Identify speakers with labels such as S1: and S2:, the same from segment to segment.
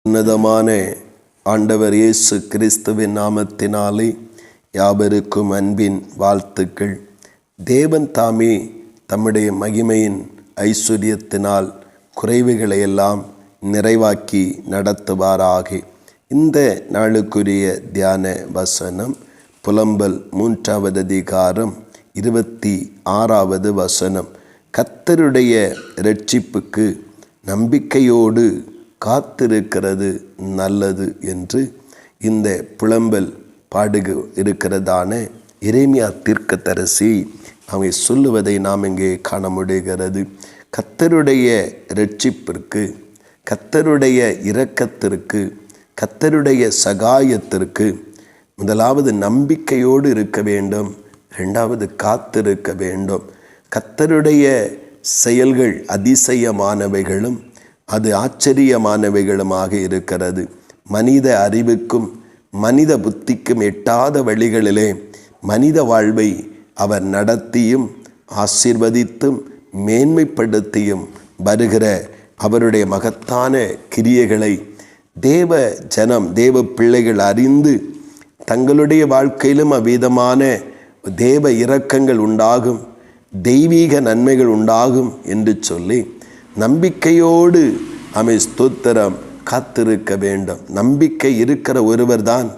S1: உன்னதமான ஆண்டவர் இயேசு கிறிஸ்துவின் நாமத்தினாலே யாவருக்கும் அன்பின் வாழ்த்துக்கள். தேவன் தாமே தம்முடைய மகிமையின் ஐஸ்வர்யத்தினால் குறைவுகளை எல்லாம் நிறைவாக்கி நடத்துவாராக. இந்த நாளுக்குரிய தியான வசனம் புலம்பல் 3வது அதிகாரம் 26வது வசனம். கர்த்தருடைய இரட்சிப்புக்கு நம்பிக்கையோடு காத்திருக்கிறது நல்லது என்று இந்த புலம்பல் இருக்கிறதான எரேமியா தீர்க்கதரிசி அவங்க சொல்லுவதை நாம் இங்கே காண முடிகிறது. கர்த்தருடைய இரட்சிப்பிற்கு, கர்த்தருடைய இரக்கத்திற்கு, கர்த்தருடைய சகாயத்திற்கு முதலாவது நம்பிக்கையோடு இருக்க வேண்டும், இரண்டாவது காத்திருக்க வேண்டும். கர்த்தருடைய செயல்கள் அதிசயமானவைகளும் அது ஆச்சரியமானவைகளுமாக இருக்கிறது. மனித அறிவுக்கும் மனித புத்திக்கும் எட்டாத வழிகளிலே மனித வாழ்வை அவர் நடத்தியும் ஆசீர்வதித்தும் மேன்மைப்படுத்தியும் வருகிற அவருடைய மகத்தான கிரியைகளை தேவ ஜனம், தேவ பிள்ளைகள் அறிந்து தங்களுடைய வாழ்க்கையிலும் அவ்விதமான தேவ இரக்கங்கள் உண்டாகும், தெய்வீக நன்மைகள் உண்டாகும் என்று சொல்லி நம்பிக்கையோடு ஸ்தோத்திரம் காத்திருக்க வேண்டும். நம்பிக்கை இருக்கிற ஒருவர் தான்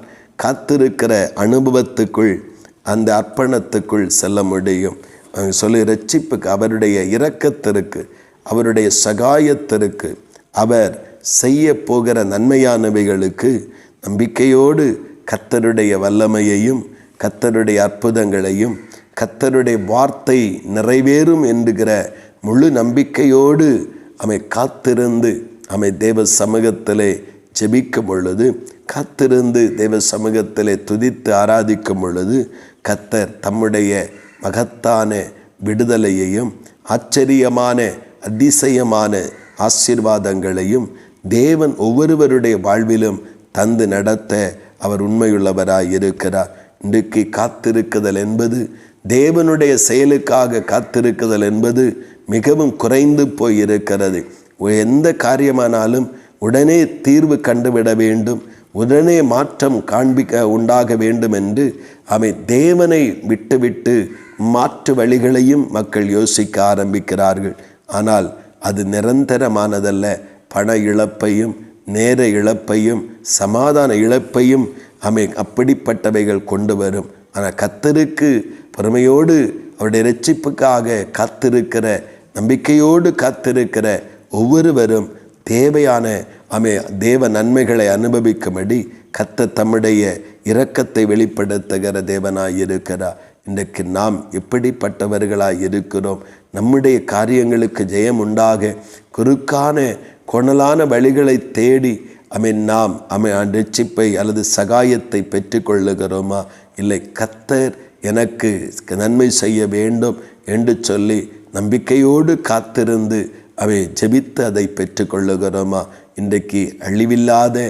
S1: காத்திருக்கிற அனுபவத்துக்குள், அந்த அர்ப்பணத்துக்குள் செல்ல முடியும். அவங்க சொல்லி இரட்சிப்புக்கு, அவருடைய இரக்கத்திற்கு, அவருடைய சகாயத்திற்கு, அவர் செய்ய போகிற நன்மையானவைகளுக்கு நம்பிக்கையோடு கர்த்தருடைய வல்லமையையும் கர்த்தருடைய அற்புதங்களையும் கர்த்தருடைய வார்த்தை நிறைவேறும் என்கிற முழு நம்பிக்கையோடு காத்திருந்து தேவ சமூகத்திலே ஜெபிக்கும் பொழுது, காத்திருந்து தேவ சமூகத்திலே துதித்து ஆராதிக்கும் பொழுது கர்த்தர் தம்முடைய மகத்தான விடுதலையையும் ஆச்சரியமான அதிசயமான ஆசீர்வாதங்களையும் தேவன் ஒவ்வொருவருடைய வாழ்விலும் தந்து நடத்த அவர் உண்மையுள்ளவராய் இருக்கிறார். இன்றைக்கு காத்திருக்குதல் என்பது, தேவனுடைய செயலுக்காக காத்திருக்குதல் என்பது மிகவும் குறைந்து போய் இருக்கிறது. எந்த காரியமானாலும் உடனே தீர்வு கண்டுவிட வேண்டும், உடனே மாற்றம் உண்டாக வேண்டும் என்று தேவனை விட்டுவிட்டு மாற்று வழிகளையும் மக்கள் யோசிக்க ஆரம்பிக்கிறார்கள். ஆனால் அது நிரந்தரமானதல்ல. பண இழப்பையும் நேர இழப்பையும் சமாதான இழப்பையும் அப்படிப்பட்டவைகள் கொண்டு வரும். ஆனால் கர்த்தருக்கு பொறுமையோடு அவருடைய இரட்சிப்புக்காக காத்திருக்கிற, நம்பிக்கையோடு காத்திருக்கிற ஒவ்வொருவரும் தேவையான தேவ நன்மைகளை அனுபவிக்கும்படி கர்த்தர் தம்முடைய இரக்கத்தை வெளிப்படுத்துகிற தேவனாய் இருக்கிறார். இன்றைக்கு நாம் எப்படிப்பட்டவர்களாய் இருக்கிறோம்? நம்முடைய காரியங்களுக்கு ஜெயம் உண்டாக குறுக்கான கொணலான வழிகளை தேடி நாம் இரட்சிப்பை அல்லது சகாயத்தை பெற்றுக்கொள்ளுகிறோமா? இல்லை, கர்த்தர் எனக்கு நன்மை செய்ய வேண்டும் என்று சொல்லி நம்பிக்கையோடு காத்திருந்து ஜெபித்து அதை பெற்றுக்கொள்ளுகிறோமா? இன்றைக்கு அழிவில்லாத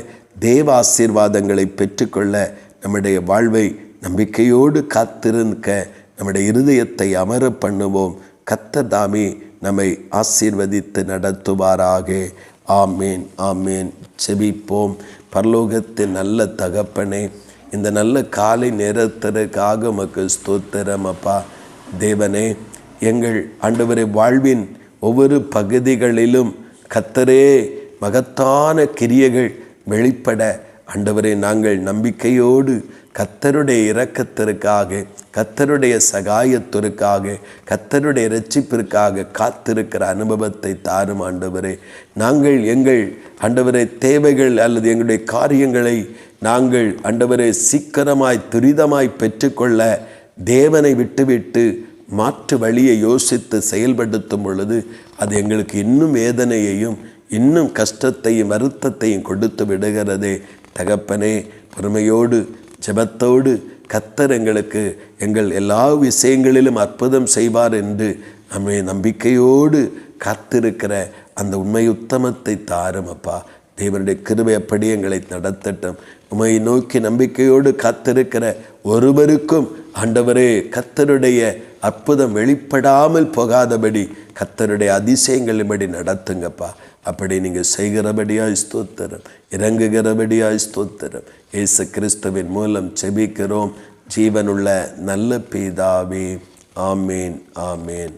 S1: தேவ ஆசீர்வாதங்களை பெற்றுக்கொள்ள நம்முடைய வாழ்வை நம்பிக்கையோடு காத்திருக்க நம்முடைய இருதயத்தை அமர பண்ணுவோம். கர்த்தர் தாமே நம்மை ஆசீர்வதித்து நடத்துவாராக. ஆமேன், ஆமேன். செபிப்போம். பரலோகத்தின் நல்ல தகப்பனே, இந்த நல்ல காலை நேரத்திற்காக உமக்கு ஸ்தோத்திரம் அப்பா. தேவனே, எங்கள் ஆண்டவரே வாழ்வின் ஒவ்வொரு பகுதிகளிலும் கர்த்தரே மகத்தான கிரியைகள் வெளிப்பட ஆண்டவரே நாங்கள் நம்பிக்கையோடு கர்த்தருடைய இரக்கத்திற்காக, கர்த்தருடைய சகாயத்திற்காக, கர்த்தருடைய இரட்சிப்பிற்காக காத்திருக்கிற அனுபவத்தை தாரும் ஆண்டவரே. நாங்கள் எங்கள் ஆண்டவரே தேவைகள் அல்லது எங்களுடைய காரியங்களை நாங்கள் ஆண்டவரே சீக்கிரமாய் துரிதமாய் பெற்றுக்கொள்ள தேவனை விட்டுவிட்டு மாற்று வழியை யோசித்து செயல்படுத்தும் பொழுது அது எங்களுக்கு இன்னும் வேதனையையும் இன்னும் கஷ்டத்தையும் வருத்தத்தையும் கொடுத்து விடுகிறதே. தகப்பனே, பொறுமையோடு ஜெபத்தோடு கர்த்தர் எங்களுக்கு எங்கள் எல்லா விஷயங்களிலும் அற்புதம் செய்வார் என்று நம்பிக்கையோடு காத்திருக்கிற அந்த உண்மை உத்தமத்தை தாரும் அப்பா. தேவனுடைய கிருபை அப்படி எங்களை நடத்தட்டும். உம்மை நோக்கி நம்பிக்கையோடு காத்திருக்கிற ஒருவருக்கும் ஆண்டவரே கர்த்தருடைய அற்புதம் வெளிப்படாமல் போகாதபடி கர்த்தருடைய அதிசயங்களின்படி நடத்துங்கப்பா. அப்படி நீங்கள் செய்கிறபடியாய் ஸ்தோத்திரம், இறங்குகிறபடியாய் ஸ்தோத்திரம். இயேசு கிறிஸ்துவின் மூலம் செபிக்கிறோம் ஜீவனுள்ள நல்ல பிதாவே. ஆமேன், ஆமேன்.